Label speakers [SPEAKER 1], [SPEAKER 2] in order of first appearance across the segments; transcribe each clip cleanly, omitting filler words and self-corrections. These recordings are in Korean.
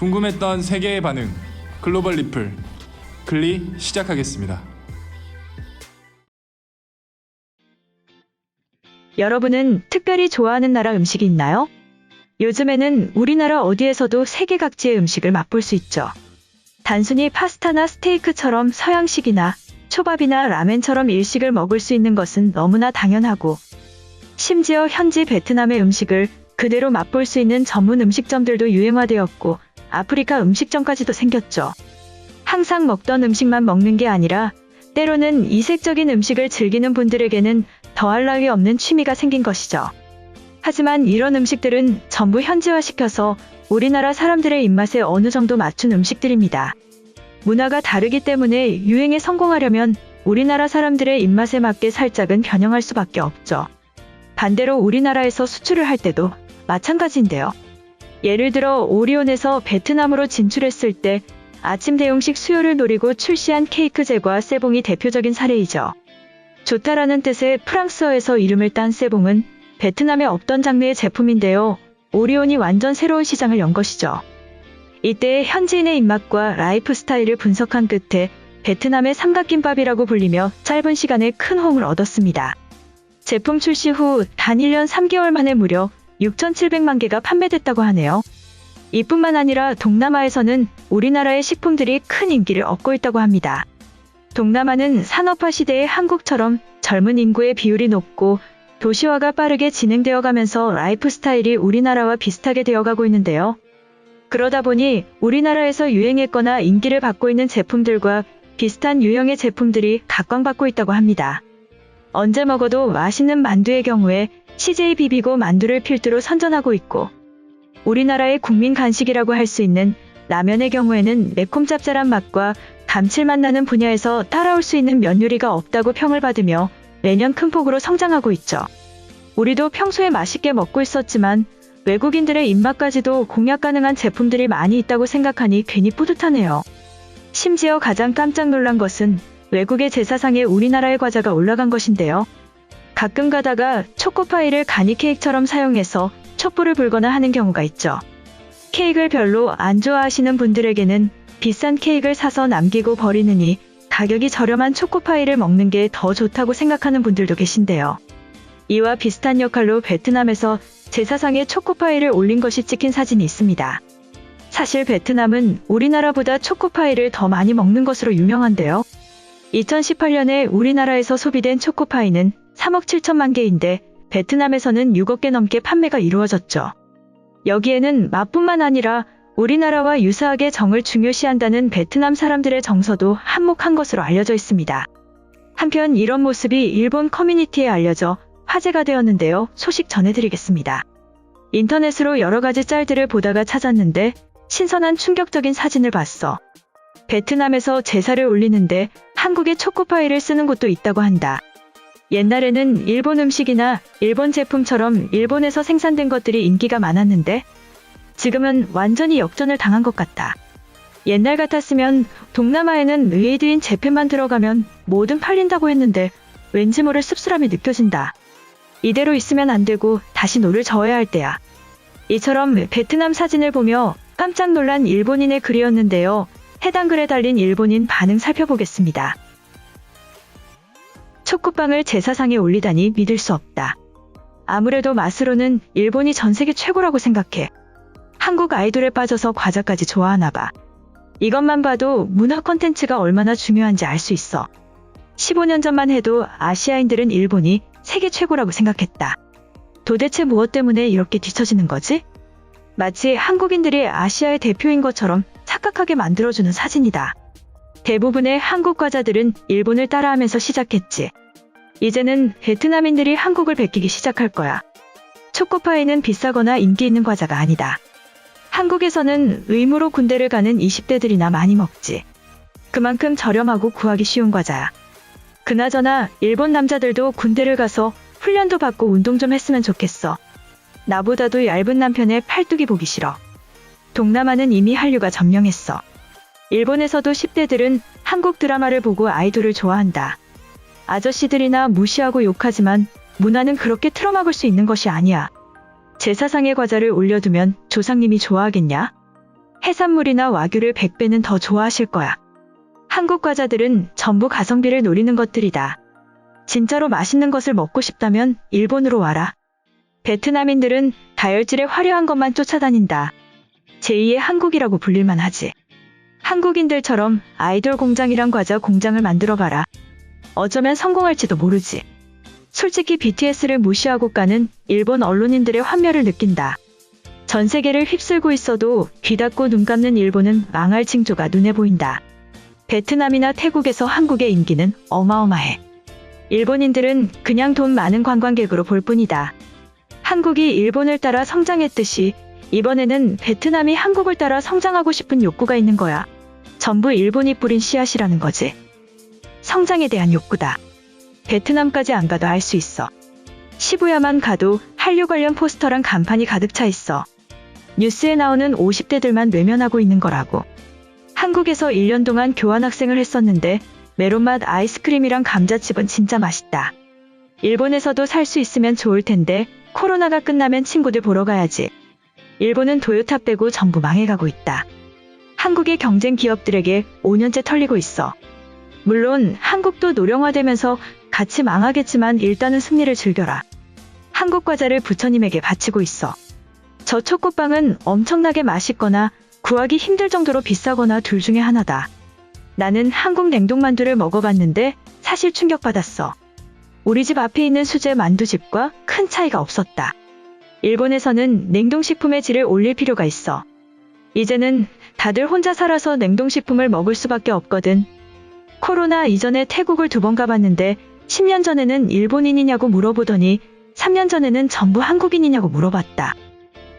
[SPEAKER 1] 궁금했던 세계의 반응, 글로벌 리플, 글리 시작하겠습니다.
[SPEAKER 2] 여러분은 특별히 좋아하는 나라 음식이 있나요? 요즘에는 우리나라 어디에서도 세계 각지의 음식을 맛볼 수 있죠. 단순히 파스타나 스테이크처럼 서양식이나 초밥이나 라멘처럼 일식을 먹을 수 있는 것은 너무나 당연하고, 심지어 현지 베트남의 음식을 그대로 맛볼 수 있는 전문 음식점들도 유행화되었고, 아프리카 음식점까지도 생겼죠. 항상 먹던 음식만 먹는 게 아니라 때로는 이색적인 음식을 즐기는 분들에게는 더할 나위 없는 취미가 생긴 것이죠. 하지만 이런 음식들은 전부 현지화시켜서 우리나라 사람들의 입맛에 어느 정도 맞춘 음식들입니다. 문화가 다르기 때문에 유행에 성공하려면 우리나라 사람들의 입맛에 맞게 살짝은 변형할 수밖에 없죠. 반대로 우리나라에서 수출을 할 때도 마찬가지인데요. 예를 들어 오리온에서 베트남으로 진출했을 때 아침 대용식 수요를 노리고 출시한 케이크제과 세봉이 대표적인 사례이죠. 좋다라는 뜻의 프랑스어에서 이름을 딴 세봉은 베트남에 없던 장르의 제품인데요. 오리온이 완전 새로운 시장을 연 것이죠. 이때 현지인의 입맛과 라이프 스타일을 분석한 끝에 베트남의 삼각김밥이라고 불리며 짧은 시간에 큰 호응을 얻었습니다. 제품 출시 후 단 1년 3개월 만에 무려 6,700만 개가 판매됐다고 하네요. 이뿐만 아니라 동남아에서는 우리나라의 식품들이 큰 인기를 얻고 있다고 합니다. 동남아는 산업화 시대의 한국처럼 젊은 인구의 비율이 높고 도시화가 빠르게 진행되어 가면서 라이프 스타일이 우리나라와 비슷하게 되어가고 있는데요. 그러다 보니 우리나라에서 유행했거나 인기를 받고 있는 제품들과 비슷한 유형의 제품들이 각광받고 있다고 합니다. 언제 먹어도 맛있는 만두의 경우에 CJ 비비고 만두를 필두로 선전하고 있고, 우리나라의 국민 간식이라고 할 수 있는 라면의 경우에는 매콤 짭짤한 맛과 감칠맛 나는 분야에서 따라올 수 있는 면 요리가 없다고 평을 받으며 매년 큰 폭으로 성장하고 있죠. 우리도 평소에 맛있게 먹고 있었지만 외국인들의 입맛까지도 공략 가능한 제품들이 많이 있다고 생각하니 괜히 뿌듯하네요. 심지어 가장 깜짝 놀란 것은 외국의 제사상에 우리나라의 과자가 올라간 것인데요. 가끔 가다가 초코파이를 가니 케이크처럼 사용해서 촛불을 불거나 하는 경우가 있죠. 케이크를 별로 안 좋아하시는 분들에게는 비싼 케이크를 사서 남기고 버리느니 가격이 저렴한 초코파이를 먹는 게 더 좋다고 생각하는 분들도 계신데요. 이와 비슷한 역할로 베트남에서 제사상에 초코파이를 올린 것이 찍힌 사진이 있습니다. 사실 베트남은 우리나라보다 초코파이를 더 많이 먹는 것으로 유명한데요. 2018년에 우리나라에서 소비된 초코파이는 3억 7천만 개인데 베트남에서는 6억 개 넘게 판매가 이루어졌죠. 여기에는 맛뿐만 아니라 우리나라와 유사하게 정을 중요시한다는 베트남 사람들의 정서도 한몫한 것으로 알려져 있습니다. 한편 이런 모습이 일본 커뮤니티에 알려져 화제가 되었는데요. 소식 전해드리겠습니다. 인터넷으로 여러 가지 짤들을 보다가 찾았는데 신선한 충격적인 사진을 봤어. 베트남에서 제사를 올리는데 한국의 초코파이를 쓰는 곳도 있다고 한다. 옛날에는 일본 음식이나 일본 제품처럼 일본에서 생산된 것들이 인기가 많았는데 지금은 완전히 역전을 당한 것 같다. 옛날 같았으면 동남아에는 메이드인 재팬만 들어가면 뭐든 팔린다고 했는데 왠지 모를 씁쓸함이 느껴진다. 이대로 있으면 안 되고 다시 노를 저어야 할 때야. 이처럼 베트남 사진을 보며 깜짝 놀란 일본인의 글이었는데요. 해당 글에 달린 일본인 반응 살펴보겠습니다. 초코빵을 제사상에 올리다니 믿을 수 없다. 아무래도 맛으로는 일본이 전 세계 최고라고 생각해. 한국 아이돌에 빠져서 과자까지 좋아하나 봐. 이것만 봐도 문화 콘텐츠가 얼마나 중요한지 알 수 있어. 15년 전만 해도 아시아인들은 일본이 세계 최고라고 생각했다. 도대체 무엇 때문에 이렇게 뒤처지는 거지? 마치 한국인들이 아시아의 대표인 것처럼 착각하게 만들어주는 사진이다. 대부분의 한국 과자들은 일본을 따라하면서 시작했지. 이제는 베트남인들이 한국을 베끼기 시작할 거야. 초코파이는 비싸거나 인기 있는 과자가 아니다. 한국에서는 의무로 군대를 가는 20대들이나 많이 먹지. 그만큼 저렴하고 구하기 쉬운 과자야. 그나저나 일본 남자들도 군대를 가서 훈련도 받고 운동 좀 했으면 좋겠어. 나보다도 얇은 남편의 팔뚝이 보기 싫어. 동남아는 이미 한류가 점령했어. 일본에서도 10대들은 한국 드라마를 보고 아이돌을 좋아한다. 아저씨들이나 무시하고 욕하지만 문화는 그렇게 틀어막을 수 있는 것이 아니야. 제사상에 과자를 올려두면 조상님이 좋아하겠냐? 해산물이나 와규를 100배는 더 좋아하실 거야. 한국 과자들은 전부 가성비를 노리는 것들이다. 진짜로 맛있는 것을 먹고 싶다면 일본으로 와라. 베트남인들은 다혈질의 화려한 것만 쫓아다닌다. 제2의 한국이라고 불릴만 하지. 한국인들처럼 아이돌 공장이랑 과자 공장을 만들어봐라. 어쩌면 성공할지도 모르지. 솔직히 BTS를 무시하고 까는 일본 언론인들의 환멸을 느낀다. 전 세계를 휩쓸고 있어도 귀 닫고 눈 감는 일본은 망할 징조가 눈에 보인다. 베트남이나 태국에서 한국의 인기는 어마어마해. 일본인들은 그냥 돈 많은 관광객으로 볼 뿐이다. 한국이 일본을 따라 성장했듯이 이번에는 베트남이 한국을 따라 성장하고 싶은 욕구가 있는 거야. 전부 일본이 뿌린 씨앗이라는 거지. 성장에 대한 욕구다. 베트남까지 안 가도 알 수 있어. 시부야만 가도 한류 관련 포스터랑 간판이 가득 차 있어. 뉴스에 나오는 50대들만 외면하고 있는 거라고. 한국에서 1년 동안 교환학생을 했었는데 메론맛 아이스크림이랑 감자칩은 진짜 맛있다. 일본에서도 살 수 있으면 좋을 텐데 코로나가 끝나면 친구들 보러 가야지. 일본은 토요타 빼고 전부 망해가고 있다. 한국의 경쟁 기업들에게 5년째 털리고 있어. 물론 한국도 노령화되면서 같이 망하겠지만 일단은 승리를 즐겨라. 한국 과자를 부처님에게 바치고 있어. 저 초코빵은 엄청나게 맛있거나 구하기 힘들 정도로 비싸거나 둘 중에 하나다. 나는 한국 냉동만두를 먹어봤는데 사실 충격받았어. 우리 집 앞에 있는 수제 만두집과 큰 차이가 없었다. 일본에서는 냉동식품의 질을 올릴 필요가 있어. 이제는 다들 혼자 살아서 냉동식품을 먹을 수밖에 없거든. 코로나 이전에 태국을 2번 가봤는데 10년 전에는 일본인이냐고 물어보더니 3년 전에는 전부 한국인이냐고 물어봤다.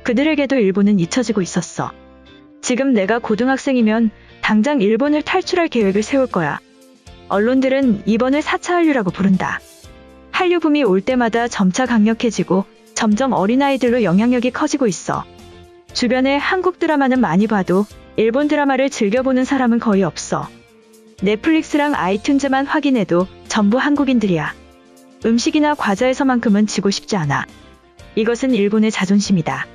[SPEAKER 2] 그들에게도 일본은 잊혀지고 있었어. 지금 내가 고등학생이면 당장 일본을 탈출할 계획을 세울 거야. 언론들은 이번을 4차 한류라고 부른다. 한류 붐이 올 때마다 점차 강력해지고 점점 어린아이들로 영향력이 커지고 있어. 주변에 한국 드라마는 많이 봐도 일본 드라마를 즐겨보는 사람은 거의 없어. 넷플릭스랑 아이튠즈만 확인해도 전부 한국인들이야. 음식이나 과자에서만큼은 지고 싶지 않아. 이것은 일본의 자존심이다.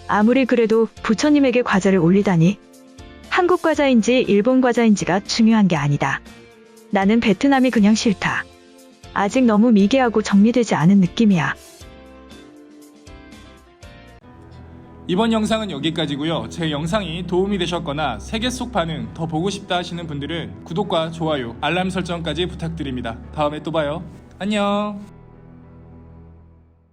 [SPEAKER 2] 아무리 그래도 부처님에게 과자를 올리다니. 한국 과자인지 일본 과자인지가 중요한 게 아니다. 나는 베트남이 그냥 싫다. 아직 너무 미개하고 정리되지 않은 느낌이야.
[SPEAKER 1] 이번 영상은 여기까지고요. 제 영상이 도움이 되셨거나 세계 속 반응 더 보고 싶다 하시는 분들은 구독과 좋아요, 알람 설정까지 부탁드립니다. 다음에 또 봐요. 안녕.